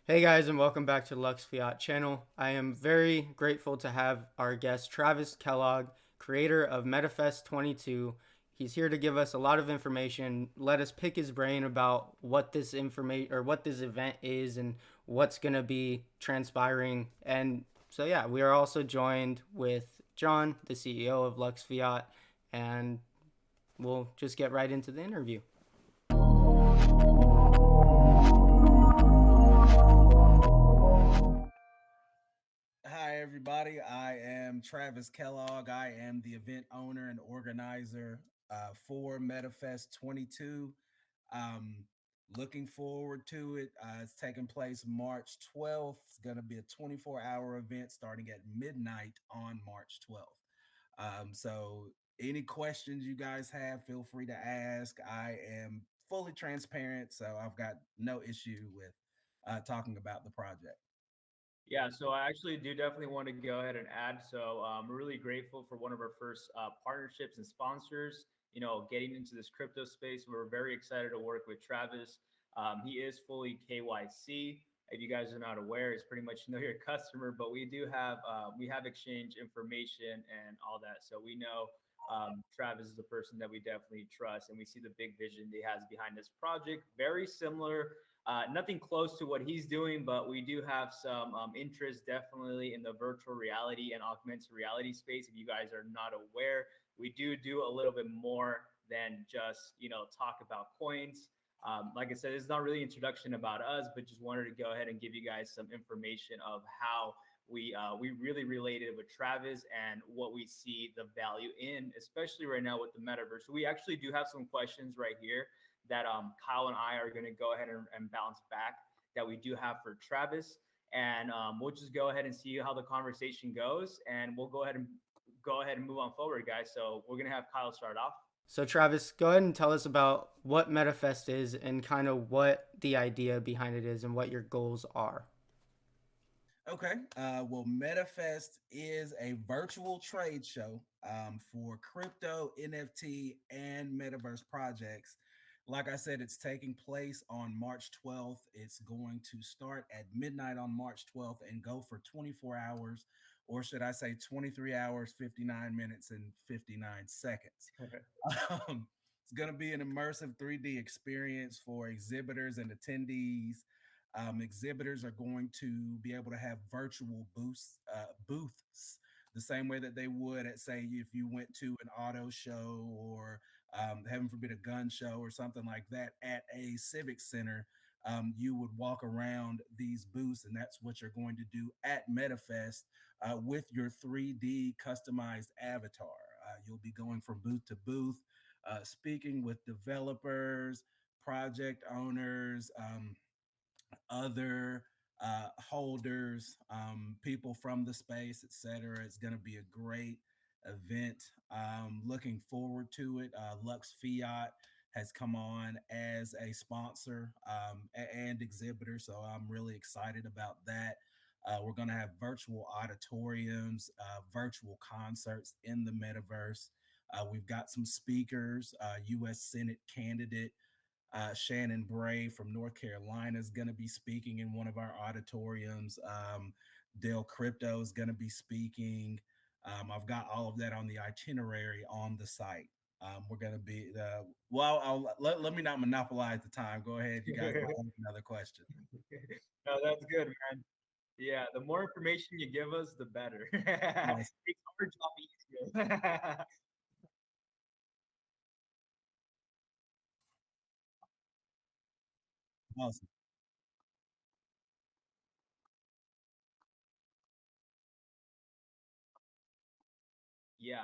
Hey guys, and welcome back to Lux Fiat channel. I am very grateful to have our guest Travis Kellogg, creator of MetaFest'22. He's here to give us a lot of information. Let us pick his brain about what this information or what this event is and what's going to be transpiring. And so yeah, we are also joined with John, the CEO of Lux Fiat, and we'll just get right into the interview. Hi, everybody. I am Travis Kellogg. I am the event owner and organizer for MetaFest 22. Um, Looking forward to it. It's taking place March 12th. It's going to be a 24-hour event starting at midnight on March 12th. So, any questions you guys have, feel free to ask. I am fully transparent, so I've got no issue with talking about the project. Yeah, so I actually do definitely want to go ahead and add. So we're really grateful for one of our first partnerships and sponsors. Getting into this crypto space, we're very excited to work with Travis. He is fully KYC. If you guys are not aware, it's pretty much know your customer. But we have exchange information and all that, so we know Travis is a person that we definitely trust, and we see the big vision that he has behind this project. Very similar, nothing close to what he's doing, but we do have some interest definitely in the virtual reality and augmented reality space. If you guys are not aware, we do a little bit more than just talk about coins. Like I said, it's not really introduction about us, but just wanted to go ahead and give you guys some information of how we really related with Travis and what we see the value in, especially right now with the metaverse. So we actually do have some questions right here that Kyle and I are going to go ahead and bounce back that we do have for Travis, and we'll just go ahead and see how the conversation goes, and we'll go ahead and move on forward, guys. So we're gonna have Kyle start off. So, Travis, go ahead and tell us about what MetaFest is and kind of what the idea behind it is and what your goals are. Okay. Well, MetaFest is a virtual trade show for crypto, NFT, and metaverse projects. Like I said, it's taking place on March 12th. It's going to start at midnight on March 12th and go for 24 hours, or should I say 23 hours, 59 minutes, and 59 seconds. It's going to be an immersive 3D experience for exhibitors and attendees. Exhibitors are going to be able to have virtual booths the same way that they would at, say, if you went to an auto show or, heaven forbid, a gun show or something like that at a civic center. You would walk around these booths, and that's what you're going to do at MetaFest with your 3D customized avatar. You'll be going from booth to booth, speaking with developers, project owners, other holders, people from the space, etc. It's going to be a great event. Looking forward to it. Lux Fiat has come on as a sponsor and exhibitor, so I'm really excited about that. We're going to have virtual auditoriums, virtual concerts in the metaverse. We've got some speakers, U.S. Senate candidate Shannon Bray from North Carolina is going to be speaking in one of our auditoriums. Dell Crypto is going to be speaking. I've got all of that on the itinerary on the site. We're going to be, let me not monopolize the time. Go ahead. You guys might have another question. No, that's good, man. Yeah, the more information you give us, the better. Awesome. Makes our job easier. Awesome. Yeah,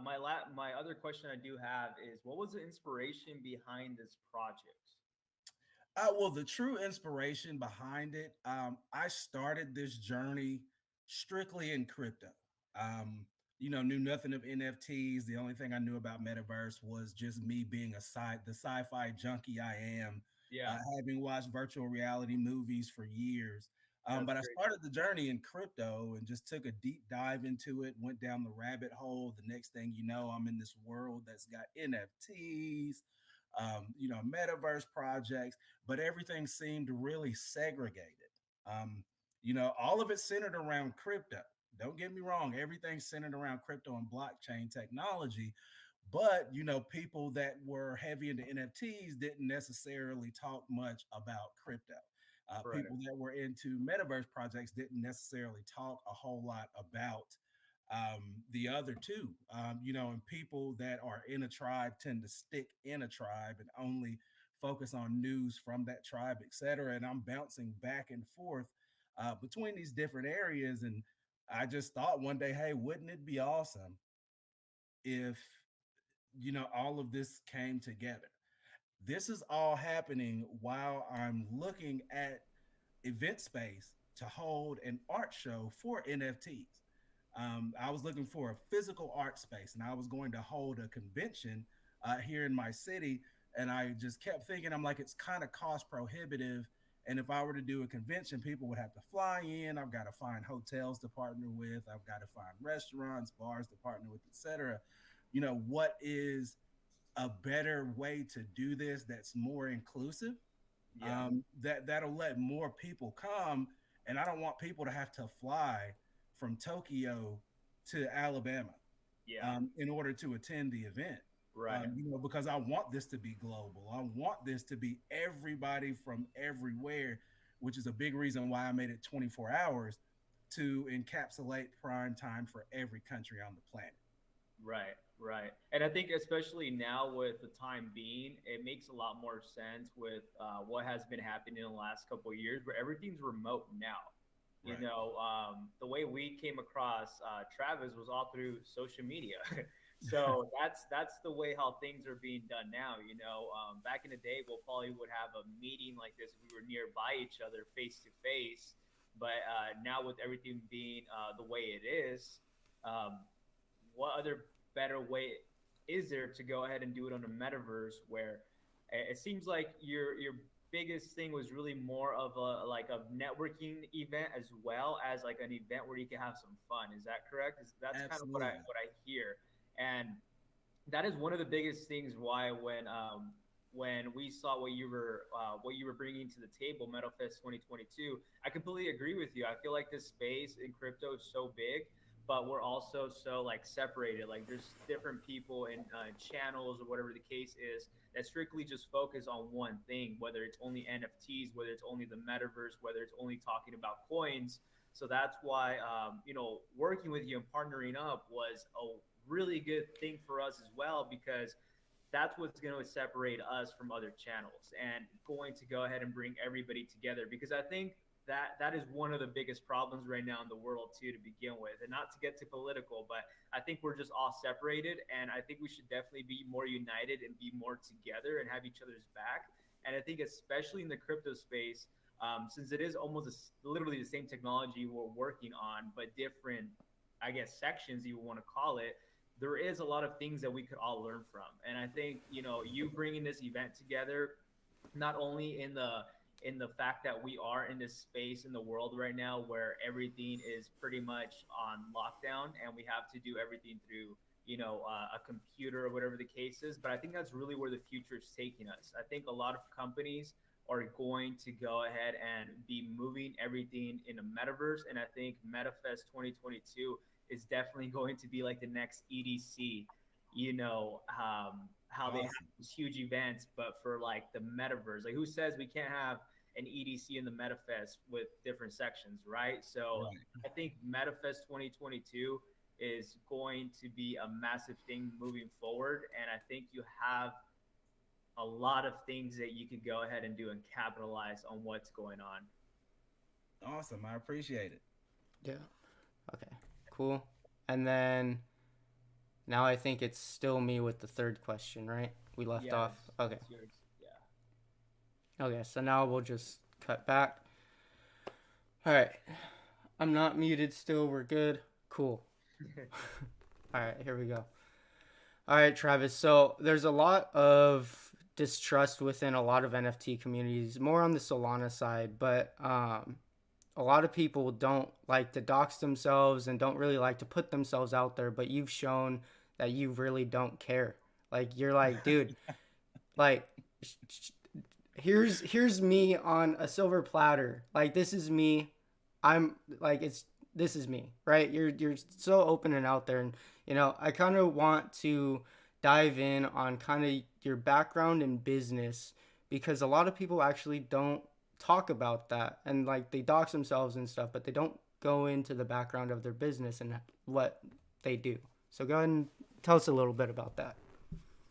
my other question I do have is, what was the inspiration behind this project? Well, the true inspiration behind it, I started this journey strictly in crypto. Um, knew nothing of NFTs. The only thing I knew about metaverse was just me being the sci-fi junkie I am, Yeah, having watched virtual reality movies for years. that's But I great. started the journey in crypto and just took a deep dive into it, went down the rabbit hole. The next thing you know, I'm in this world that's got NFTs, metaverse projects, but everything seemed really segregated. Um, all of it centered around crypto. Don't get me wrong, everything's centered around crypto and blockchain technology. But people that were heavy into NFTs didn't necessarily talk much about crypto. Right. People that were into metaverse projects didn't necessarily talk a whole lot about the other two. And people that are in a tribe tend to stick in a tribe and only focus on news from that tribe, etc. And I'm bouncing back and forth between these different areas. And I just thought one day, hey, wouldn't it be awesome if all of this came together? This is all happening while I'm looking at event space to hold an art show for NFTs. I was looking for a physical art space, and I was going to hold a convention here in my city. And I just kept thinking, I'm like, it's kind of cost prohibitive. And if I were to do a convention, people would have to fly in. I've got to find hotels to partner with. I've got to find restaurants, bars to partner with, etc. What is a better way to do this that's more inclusive, Yeah. that'll let more people come? And I don't want people to have to fly from Tokyo to Alabama Yeah. in order to attend the event. Right. Because I want this to be global. I want this to be everybody from everywhere, which is a big reason why I made it 24 hours to encapsulate prime time for every country on the planet. Right, right. And I think especially now with the time being, it makes a lot more sense with what has been happening in the last couple of years, where everything's remote now. Right. The way we came across Travis was all through social media. So that's the way how things are being done now. Back in the day, we'll probably would have a meeting like this if we were nearby each other, face to face. But now with everything being the way it is, um, what other better way is there to go ahead and do it on a metaverse where it seems like your biggest thing was really more of a networking event as well as like an event where you can have some fun. Is that correct? That's kind of Absolutely. what I hear. And that is one of the biggest things why when we saw what you were bringing to the table, MetaFest 2022, I completely agree with you. I feel like this space in crypto is so big, but we're also so like separated. Like there's different people in channels or whatever the case is that strictly just focus on one thing, whether it's only NFTs, whether it's only the metaverse, whether it's only talking about coins. So that's why working with you and partnering up was a really good thing for us as well, because that's what's going to separate us from other channels and going to go ahead and bring everybody together, because I think that is one of the biggest problems right now in the world too, to begin with. And not to get too political, but I think we're just all separated, and I think we should definitely be more united and be more together and have each other's back. And I think especially in the crypto space, since it is almost literally the same technology we're working on but different, I guess, sections you want to call it, there is a lot of things that we could all learn from. And I think you bringing this event together, not only in the fact that we are in this space in the world right now where everything is pretty much on lockdown and we have to do everything through a computer or whatever the case is, but I think that's really where the future is taking us. I think a lot of companies are going to go ahead and be moving everything in a metaverse, and I think MetaFest 2022 is definitely going to be like the next EDC. How they have Awesome. these huge events, but for like the metaverse. Like, who says we can't have an EDC in the MetaFest with different sections, right? So Right. I think MetaFest 2022 is going to be a massive thing moving forward, and I think you have a lot of things that you could go ahead and do and capitalize on what's going on. Awesome. I appreciate it. Yeah. Okay. Cool. And then now I think it's still me with the third question, right? We left Yeah, off. Okay. it's yours. Yeah. Okay. So now we'll just cut back. All right. I'm not muted still. We're good. Cool. All right. Here we go. All right, Travis. So there's a lot of distrust within a lot of NFT communities, more on the Solana side, but a lot of people don't like to dox themselves and don't really like to put themselves out there, but you've shown that you really don't care. Like, you're like, dude, like, here's me on a silver platter. Like this is me. I'm like it's this is me, right? You're so open and out there, and I kind of want to dive in on kind of your background in business because a lot of people actually don't talk about that, and like they dox themselves and stuff, but they don't go into the background of their business and what they do. So go ahead and tell us a little bit about that.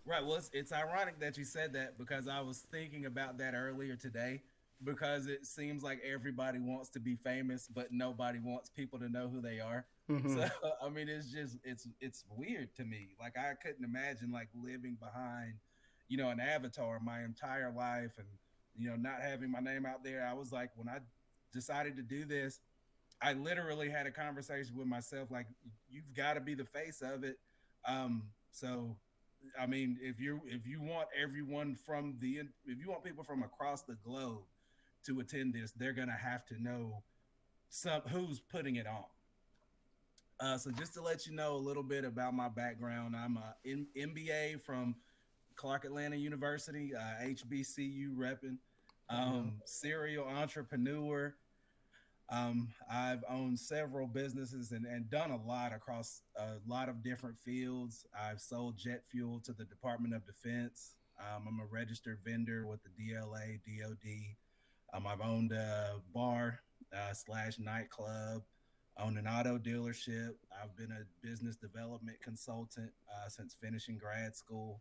Right. Well, it's ironic that you said that because I was thinking about that earlier today because it seems like everybody wants to be famous, but nobody wants people to know who they are. Mm-hmm. So I mean, it's just it's weird to me. Like I couldn't imagine like living behind, an avatar my entire life and not having my name out there. I was like, when I decided to do this, I literally had a conversation with myself, like, you've got to be the face of it. So I mean, if you want everyone from the if you want people from across the globe to attend this, they're gonna have to know some who's putting it on. So just to let you know a little bit about my background, I'm a MBA from Clark Atlanta University, HBCU repping, Mm-hmm. serial entrepreneur. I've owned several businesses and done a lot across a lot of different fields. I've sold jet fuel to the Department of Defense. I'm a registered vendor with the DLA, DOD. I've owned a bar slash nightclub, owned an auto dealership. I've been a business development consultant since finishing grad school.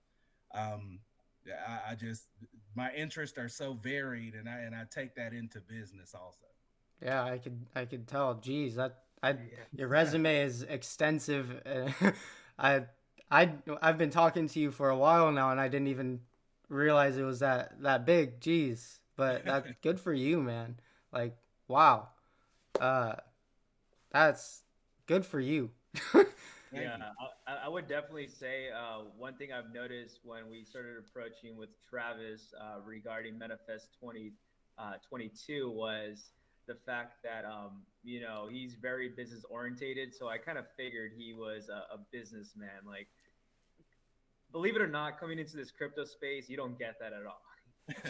Um, yeah, I just my interests are so varied, and I take that into business also. Yeah, I could tell. Geez, I your Yeah. resume is extensive. I I've been talking to you for a while now, and I didn't even realize it was that big. Geez, but that's good for you, man. Like, wow, uh, that's good for you. Thank Yeah, you. I would definitely say one thing I've noticed when we started approaching with Travis regarding MetaFest 2022 was the fact that he's very business orientated. So I kind of figured he was a businessman. Like, believe it or not, coming into this crypto space, you don't get that at all.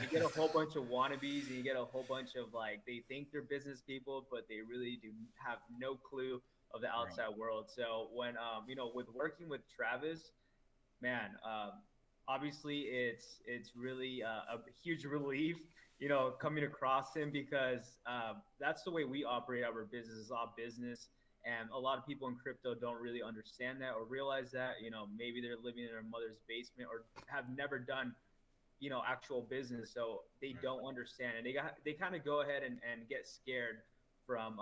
You get a whole bunch of wannabes, and you get a whole bunch of like they think they're business people, but they really do have no clue of the Right. outside world. So when with working with Travis, man, obviously it's really a huge relief, coming across him because that's the way we operate our business is all business. And a lot of people in crypto don't really understand that or realize that. Maybe they're living in their mother's basement or have never done actual business, so they Right. don't understand and they kind of go ahead and get scared from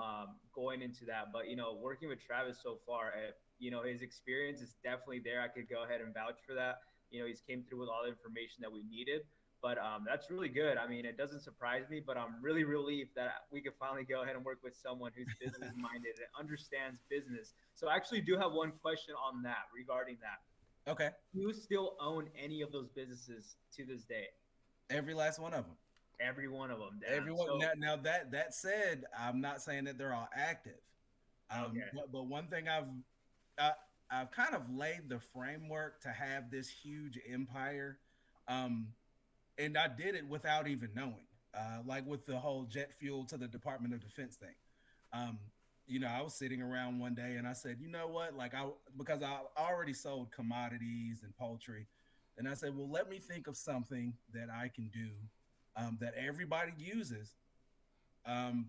going into that. But working with Travis so far, his experience is definitely there. I could go ahead and vouch for that. He's came through with all the information that we needed. But that's really good. I mean, it doesn't surprise me, but I'm really relieved that we could finally go ahead and work with someone who's business minded and understands business. So I actually do have one question on that regarding that. Okay. Do you still own any of those businesses to this day? Every last one of them. Every one of them. Damn. Everyone. So Now that said, I'm not saying that they're all active. okay. But one thing I, I've kind of laid the framework to have this huge empire, um, and I did it without even knowing. Like with the whole jet fuel to the Department of Defense thing. Um, I was sitting around one day and I said, you know what? Like because I already sold commodities and poultry, and I said, well, let me think of something that I can do that everybody uses.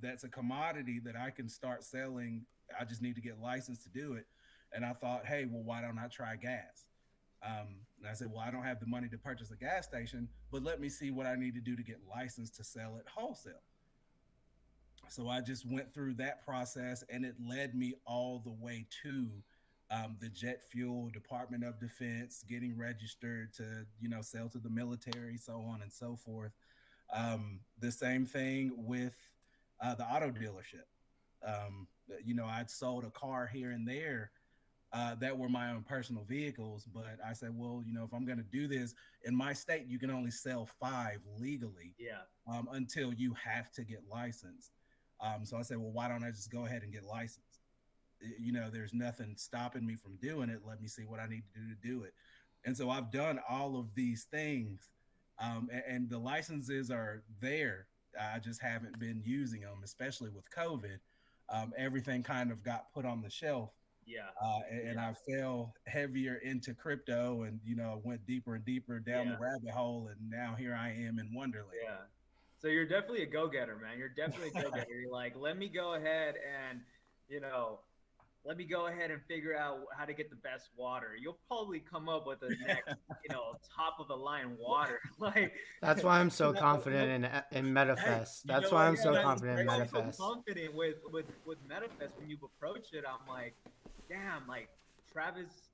That's a commodity that I can start selling. I just need to get licensed to do it. And I thought, hey, well, why don't I try gas? And I said, well, I don't have the money to purchase a gas station, but let me see what I need to do to get licensed to sell it wholesale. So I just went through that process, and it led me all the way to the jet fuel Department of Defense, getting registered to sell to the military, so on and so forth. The same thing with the auto dealership. I'd sold a car here and there that were my own personal vehicles. But I said, well, if I'm going to do this in my state, you can only sell five legally Yeah. until you have to get licensed. So I said, well, why don't I just go ahead and get licensed? There's nothing stopping me from doing it. Let me see what I need to do it. And so I've done all of these things and the licenses are there. I just haven't been using them, especially with COVID. Everything kind of got put on the shelf, Yeah. and Yeah. I fell heavier into crypto, and went deeper and deeper down the Yeah. rabbit hole, and now here I am in Wonderland. Yeah. So you're definitely a go-getter, man. You're definitely a go-getter. You're like, let me go ahead and, you know, let me go ahead and figure out how to get the best water. You'll probably come up with the next, top of the line water. Like, That's why I'm so no, confident in Hey, MetaFest. you That's know why what? I'm You know so what's confident in I'm crazy? so MetaFest. confident with MetaFest when you've approached it. I'm like, damn, like Travis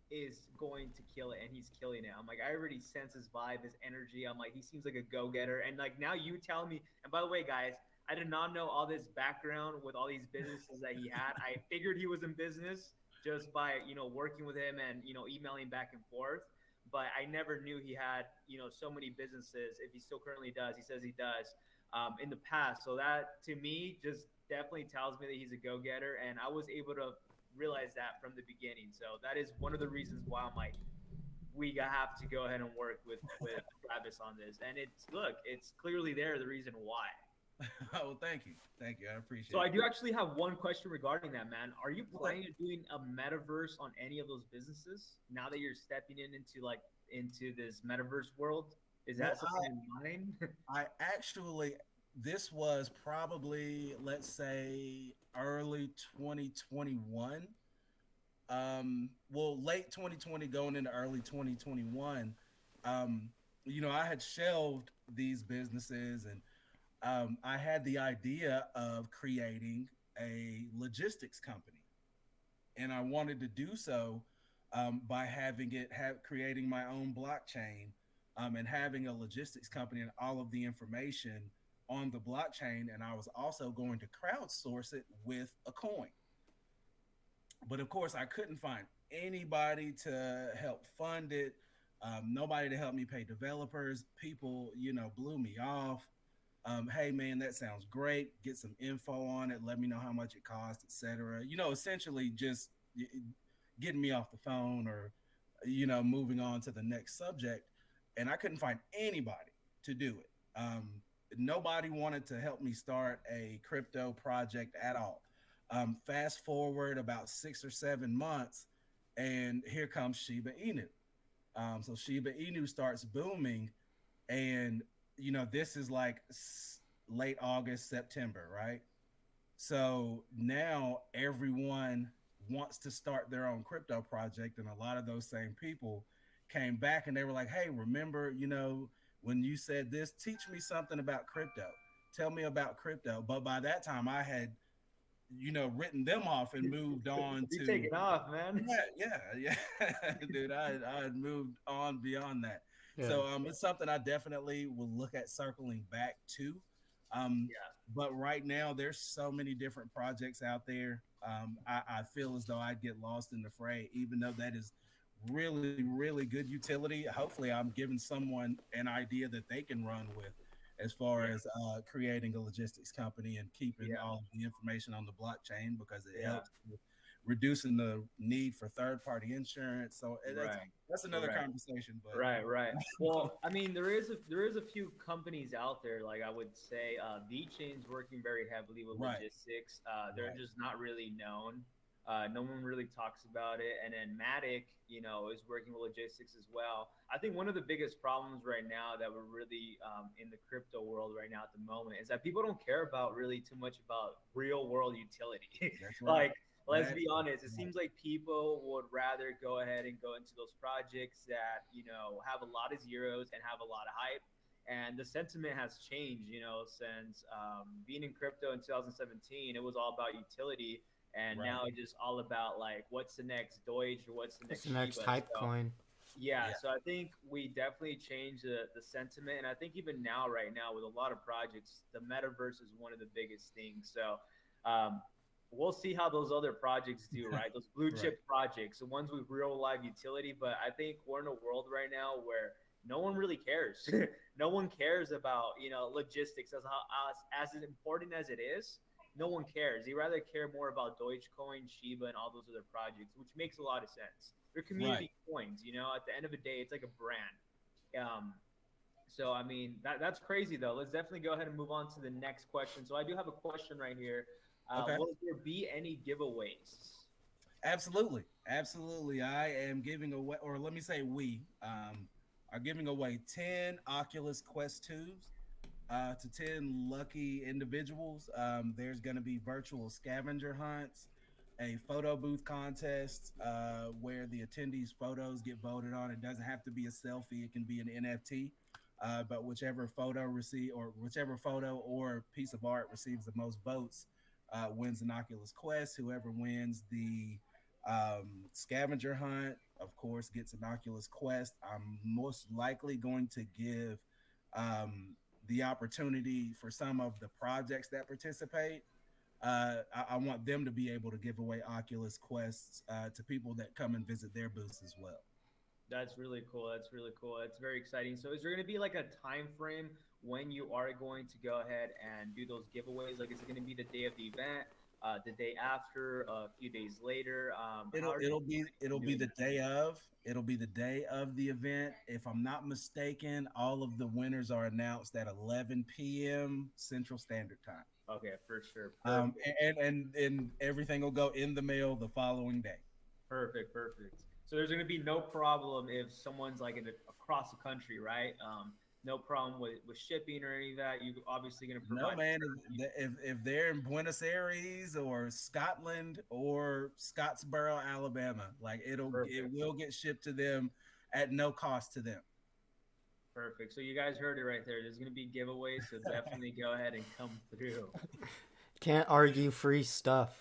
is going to kill it, and he's killing it. I'm like, I already sense his vibe, his energy. I'm like, he seems like a go-getter. And like now you tell me, and by the way, guys, I did not know all this background with all these businesses that he had. I figured he was in business just by, working with him and, emailing back and forth. But I never knew he had, so many businesses. If he still currently does, he says he does, in the past. So that to me just definitely tells me that he's a go-getter. And I was able to realize that from the beginning. So that is one of the reasons why I'm like, we have to go ahead and work with Travis on this. And it's clearly there the reason why. Oh, thank you. I So appreciate I it. do actually have one question regarding that, man. Are you Okay. planning on doing a metaverse on any of those businesses now that you're stepping into this metaverse world? Is Well, that something in mind? I actually, this was probably, let's say, early 2021. Well, late 2020 going into early 2021. Um, I had shelved these businesses, and I had the idea of creating a logistics company, and I wanted to do so by creating my own blockchain, and having a logistics company and all of the information on the blockchain. And I was also going to crowdsource it with a coin. But of course, I couldn't find anybody to help fund it. Nobody to help me pay developers. People, blew me off. Hey man, that sounds great. Get some info on it. Let me know how much it costs, etc. Essentially just getting me off the phone, or moving on to the next subject. And I couldn't find anybody to do it. Nobody wanted to help me start a crypto project at all. Fast forward about 6 or 7 months, and here comes Shiba Inu. So Shiba Inu starts booming, and this is like late August, September, right? So now everyone wants to start their own crypto project, and a lot of those same people came back and they were like, "Hey, remember, when you said this? Teach me something about crypto. Tell me about crypto." But by that time, I had written them off and moved on You're to taking off, man. yeah, dude. I had moved on beyond that. Yeah. So it's something I definitely will look at circling back to. Um, Yeah. but right now, there's so many different projects out there. I feel as though I'd get lost in the fray, even though that is really, really good utility. Hopefully, I'm giving someone an idea that they can run with, as far Yeah. as creating a logistics company and keeping Yeah. all of the information on the blockchain, because it Yeah. helps with reducing the need for third-party insurance. So Right. that's another Right. conversation. But Right. Well, I mean, there is a few companies out there. Like I would say, VeChain's working very heavily with right, logistics. They're right, just not really known. No one really talks about it. And then Matic, is working with logistics as well. I think one of the biggest problems right now that we're really in the crypto world right now at the moment is that people don't care about really too much about real world utility. that's right. Like, let's That's be honest, it right. seems like people would rather go ahead and go into those projects that have a lot of zeros and have a lot of hype. And the sentiment has changed, since being in crypto in 2017. It was all about utility, and Right. now it's just all about like what's the next Deutsch or what's the What's next the next Shiba. hype So coin? yeah, Yeah. so I think we definitely changed the sentiment, and I think even now, right now, with a lot of projects, the metaverse is one of the biggest things. So um, we'll see how those other projects do, right? Those blue Right. chip projects, the ones with real live utility. But I think we're in a world right now where no one really cares. No one cares about logistics as important as it is. No one cares. They rather care more about Dogecoin, Shiba, and all those other projects, which makes a lot of sense. They're Right. community coins. At the end of the day, it's like a brand. Um, So I mean that's crazy though. Let's definitely go ahead and move on to the next question. So I do have a question right here. Okay. Will there be any giveaways? Absolutely. Absolutely. I am giving away, or let me say we are giving away 10 Oculus Quest 2s to 10 lucky individuals. There's going to be virtual scavenger hunts, a photo booth contest where the attendees' photos get voted on. It doesn't have to be a selfie, it can be an NFT. But whichever photo or piece of art receives the most votes wins an Oculus Quest. Whoever wins the scavenger hunt, of course, gets an Oculus Quest. I'm most likely going to give the opportunity for some of the projects that participate. I want them to be able to give away Oculus Quests to people that come and visit their booths as well. That's really cool. That's really cool. That's very exciting. So is there going to be like a time frame when you are going to go ahead and do those giveaways? Like is it going to be the day of the event, the day after, a few days later? How It'll are it'll you be it'll be doing the that? day of. It'll be the day of the event. If I'm not mistaken, all of the winners are announced at 11 p.m. Central Standard Time. Okay, for sure. Um, Perfect. and everything will go in the mail the following day. Perfect, perfect. So there's going to be no problem if someone's like across the country, right? No problem with shipping or any of that. You obviously going to No, provide. man. If they're in Buenos Aires or Scotland or Scottsboro, Alabama, like it Perfect, will get shipped to them at no cost to them. perfect. So you guys heard it right there. There's going to be giveaways, so definitely go ahead and come through. Can't argue free stuff.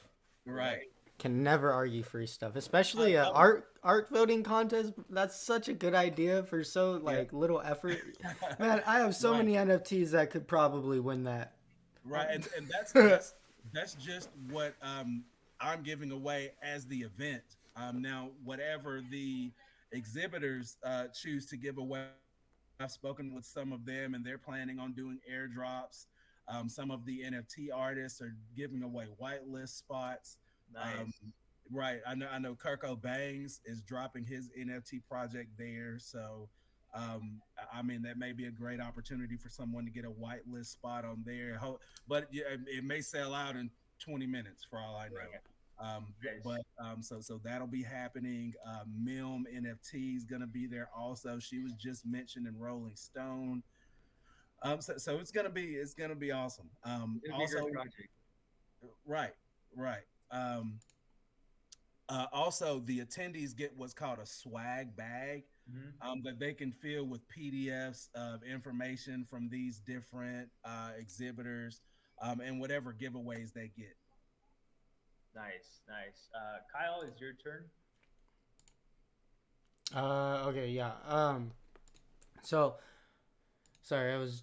Right. Right. Can never argue free stuff, I especially a love art voting contest. That's such a good idea for so it. like little effort. Yeah. Man, I have so Right. many NFTs that could probably win that. Right. And that's just what I'm giving away as the event. Now whatever the exhibitors choose to give away, I've spoken with some of them and they're planning on doing airdrops. Some of the NFT artists are giving away whitelist spots. Um, Nice. right. I know Kirko Bangs is dropping his NFT project there. So I mean that may be a great opportunity for someone to get a whitelist spot on there. But yeah, it may sell out in 20 minutes for all I know. Right. But Nice. so that'll be happening. Milm NFT is gonna be there also. She was just mentioned in Rolling Stone. So it's gonna be awesome. It's gonna be a Also, great project. right, right. Um, Also, the attendees get what's called a swag bag Hmm. that they can fill with PDFs of information from these different exhibitors and whatever giveaways they get. Nice, nice. Kyle, it's your turn. Okay, yeah. So sorry, I was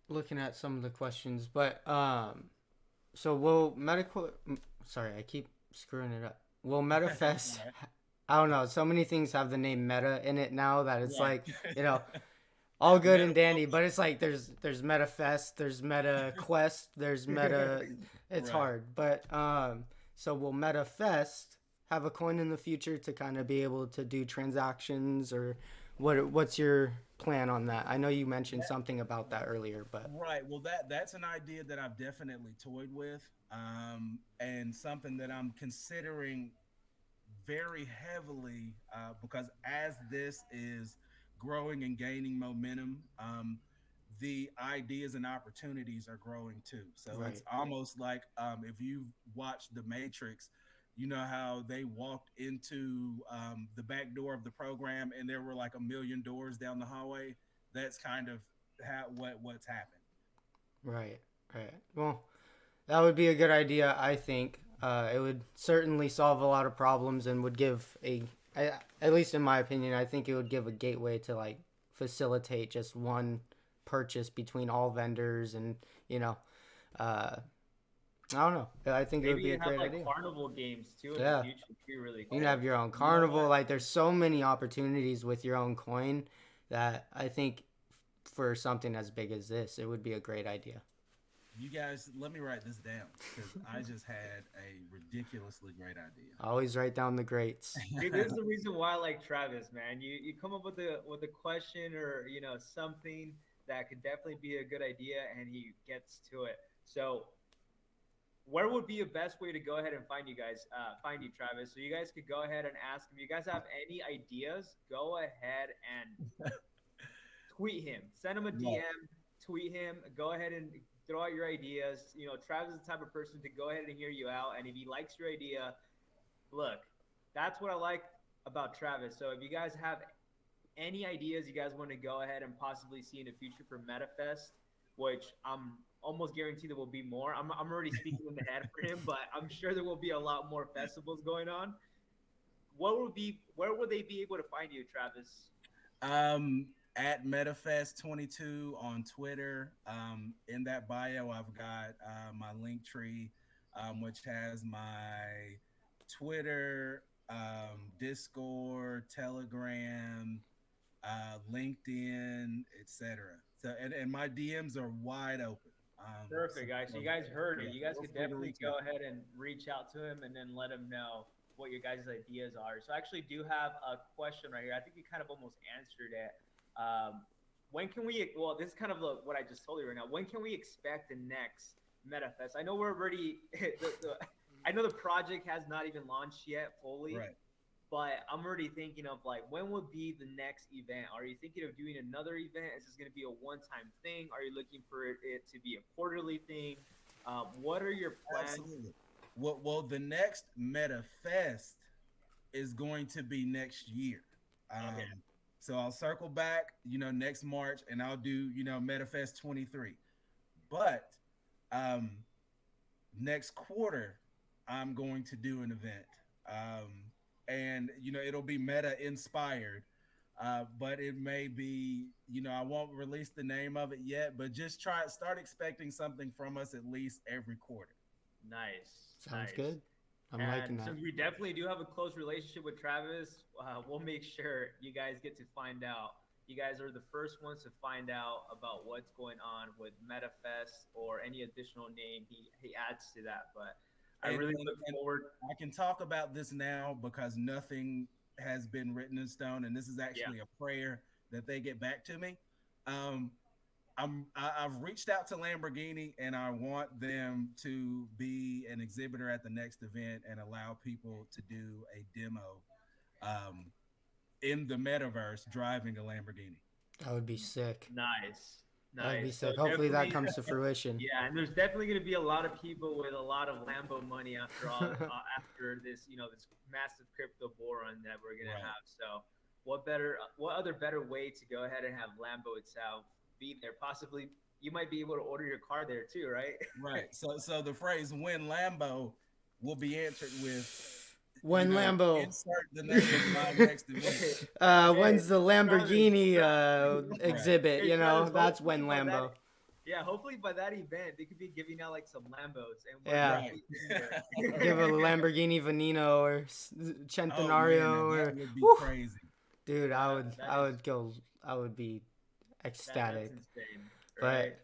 looking at some of the questions, but so will medical? Sorry, I keep screwing it up. Will MetaFest? Right. I don't know. So many things have the name Meta in it now that it's Right. like, you know, all good and dandy, Metaverse. but it's like there's MetaFest, there's Meta Quest, there's Meta. It's Right. hard, but so will MetaFest have a coin in the future to kind of be able to do transactions, or what's your plan on that? I know you mentioned something about that earlier, but Right. Well, that's an idea that I've definitely toyed with, and something that I'm considering very heavily because as this is growing and gaining momentum, the ideas and opportunities are growing too. So it's right, almost like if you've watched The Matrix, you know how they walked into the back door of the program and there were like a million doors down the hallway. That's kind of what's happened. right, right. Well, that would be a good idea, I think. It would certainly solve a lot of problems and would give at least in my opinion, I think it would give a gateway to like facilitate just one purchase between all vendors, and you know, uh, I don't know. I think it would Maybe be a you have great like idea. carnival games too in the Yeah, future. It'd be really you can cool. have your own You know carnival. what? Like, there's so many opportunities with your own coin that I think for something as big as this, it would be a great idea. You guys, let me write this down because I just had a ridiculously great Always write down the greats. See, this is idea. the reason why I like Travis, man. You come up with a question or something, that could definitely be a good idea, and he gets to it. So where would be a best way to go ahead and find you guys, find you, Travis? So you guys could go ahead and ask him. You guys have any ideas? Go ahead and tweet him. Send him a Right. DM. Tweet him. Go ahead and throw out your ideas. You know, Travis is the type of person to go ahead and hear you out. And if he likes your idea, look, that's what I like about Travis. So if you guys have any ideas you guys want to go ahead and possibly see in the future for MetaFest, which I'm almost guaranteed there will be more. I'm already speaking in the head for him, but I'm sure there will be a lot more festivals going on. Where would they be able to find you, Travis? Um, at MetaFest'22 on Twitter. In that bio, I've got my link tree, which has my Twitter, Discord, Telegram, LinkedIn, etc. So, and my DMs are wide open. Perfect, guys. So you guys heard yeah, it. You guys feel could free to definitely reach go out. ahead and reach out to him and then let him know what your guys' ideas are. So I actually do have a question right here. I think you kind of almost answered it. Um, when can we? Well, this is kind of what I just told you right now. When can we expect the next MetaFest? I know we're already. I know the project has not even launched yet fully, Right. but I'm already thinking of like when would be the next event? Are you thinking of doing another event? Is this going to be a one-time thing? Are you looking for it to be a quarterly thing? What are your plans? Absolutely. Well, the next MetaFest is going to be next year. Okay, So I'll circle back, next March, and I'll do, MetaFest 23. But um, next quarter, I'm going to do an event, and it'll be meta inspired. But it may be, I won't release the name of it yet, but just start expecting something from us at least every quarter. nice, Sounds nice. good. I'm liking And that. since we definitely do have a close relationship with Travis, we'll make sure you guys get to find out. You guys are the first ones to find out about what's going on with MetaFest or any additional name he adds to that. But I and, really and look and forward. I can talk about this now because nothing has been written in stone, and this is Yeah, actually a prayer that they get back to me. Um, I've reached out to Lamborghini, and I want them to be an exhibitor at the next event and allow people to do a demo um, in the metaverse driving a Lamborghini. That would be sick. nice, That would be nice. So sick. Hopefully that definitely, comes to fruition. yeah. And there's definitely going to be a lot of people with a lot of Lambo money after all, after this, this massive crypto bull run that we're going to Right. have. So what other better way to go ahead and have Lambo itself be there? Possibly, you might be able to order your car there too, right? Right. So the phrase "When Lambo" will be answered with, When Lambo. insert the name of my next event. Hey, hey, When's the Travis, Lamborghini Right. exhibit? hey, Travis, That's hopefully when by that, Lambo. yeah, hopefully by that event, they could be giving out like some Lambos, and we're Yeah, Right. definitely in give a there. Lamborghini Veneno or Oh man, now Centenario that or. would be Whew, crazy. dude, That I is would go. I would be that's ecstatic. insane, right? But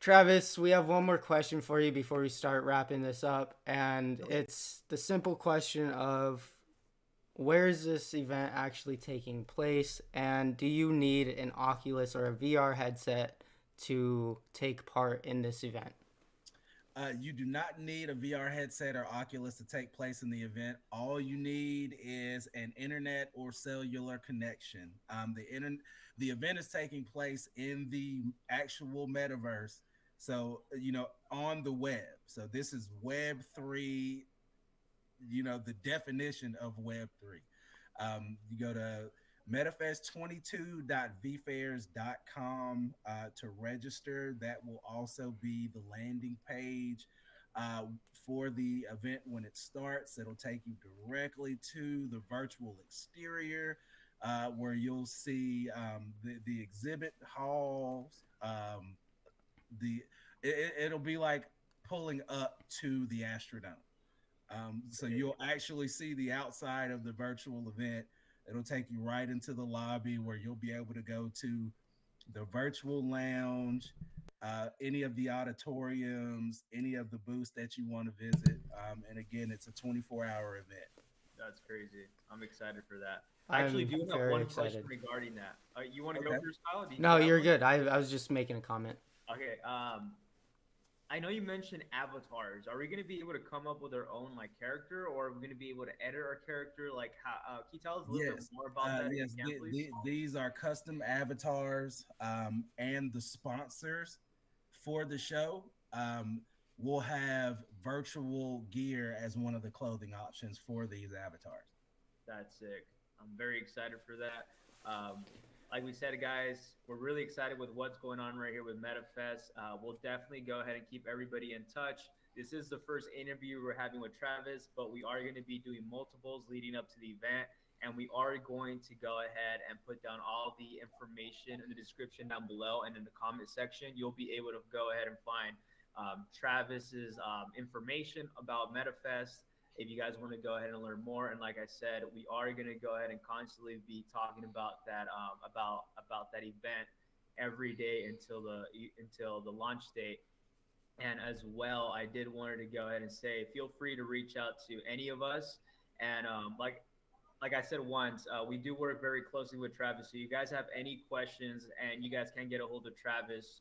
Travis, we have one more question for you before we start wrapping this up, and Okay. it's the simple question of where is this event actually taking place, and do you need an Oculus or a VR headset to take part in this event? You do not need a VR headset or Oculus to take place in the event. All you need is an internet or cellular connection. The event is taking place in the actual metaverse, so on the web. So this is Web 3, the definition of Web 3. You go to metafest22.vfairs.com to register. That will also be the landing page for the event when it starts. It'll take you directly to the virtual exterior where you'll see the exhibit halls. It'll be like pulling up to the Astrodome. So you'll actually see the outside of the virtual event. It'll take you right into the lobby where you'll be able to go to the virtual lounge, any of the auditoriums, any of the booths that you want to visit. And again, it's a 24-hour event. That's crazy. I'm excited for that. I actually I'm do have very one question excited. regarding that. You want to go Okay. first, Kyle? Do No, you have you're one? good. I was just making a comment. Okay. I know you mentioned avatars. Are we going to be able to come up with our own like character, or are we going to be able to edit our character? Like, how? Can you tell us a little bit Yes, more about that if you yes. can, please? These are custom avatars, and the sponsors for the show will have virtual gear as one of the clothing options for these avatars. That's sick. I'm very excited for that. Um, like we said, guys, we're really excited with what's going on right here with MetaFest. We'll definitely go ahead and keep everybody in touch. This is the first interview we're having with Travis, but we are going to be doing multiples leading up to the event. And we are going to go ahead and put down all the information in the description down below and in the comment section. You'll be able to go ahead and find Travis's information about MetaFest if you guys want to go ahead and learn more. And like I said, we are going to go ahead and constantly be talking about that about that event every day until the launch date. And as well, I did wanted to go ahead and say, feel free to reach out to any of us. And like I said once, we do work very closely with Travis. So you guys have any questions, and you guys can get a hold of Travis,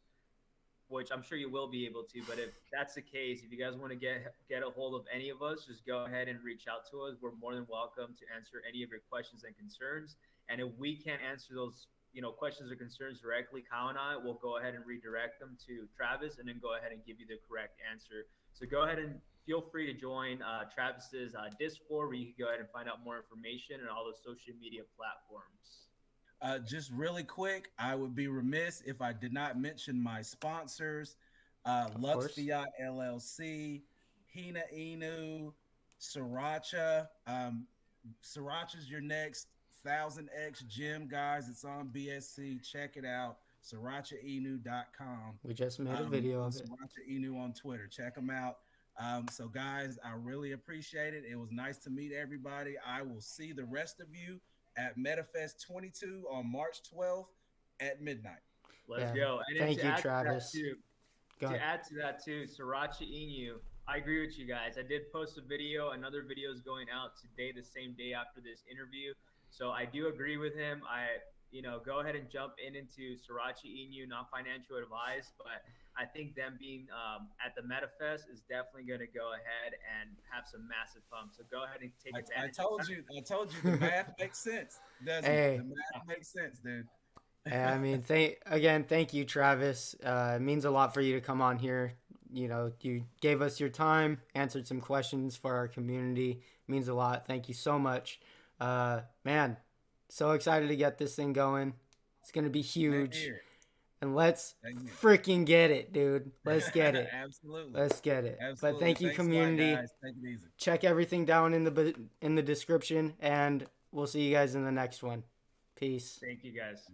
which I'm sure you will be able to. But if that's the case, if you guys want to get a hold of any of us, just go ahead and reach out to us. We're more than welcome to answer any of your questions and concerns. And if we can't answer those, questions or concerns directly, Kyle and I will go ahead and redirect them to Travis, and then go ahead and give you the correct answer. So go ahead and feel free to join Travis's Discord, where you can go ahead and find out more information and all the social media platforms. Just really quick, I would be remiss if I did not mention my sponsors: Of Lux course. Fiat LLC, Hina Inu, Sriracha. Sriracha's your next 1000X gym, guys. It's on BSC. Check it out. SrirachaInu.com. We just made a video And of it. Sriracha Inu on Twitter. Check them out. So, guys, I really appreciate it. It was nice to meet everybody. I will see the rest of you at MetaFest'22 on March 12th at midnight. Let's Yeah. go. And then Thank you, Travis. Go to ahead. add to that too, Sriracha Inu. I agree with you guys. I did post a video. Another video is going out today, the same day after this interview. So I do agree with him. Go ahead and jump into Sriracha Inu, not financial advice, but I think them being at the MetaFest is definitely going to go ahead and have some massive pumps. So go ahead and take I advantage. told you the math makes sense, doesn't it? Hey. The math makes sense, dude. I mean, thank you, Travis. It means a lot for you to come on here. You gave us your time, answered some questions for our community. It means a lot. Thank you so much. Man, so excited to get this thing going. It's going to be huge. And let's freaking get it, dude. Let's get it. Absolutely. Let's get it. Absolutely. But thank you, Thanks community. a lot, guys. Take it easy. Check everything down in the description, and we'll see you guys in the next one. Peace. Thank you, guys.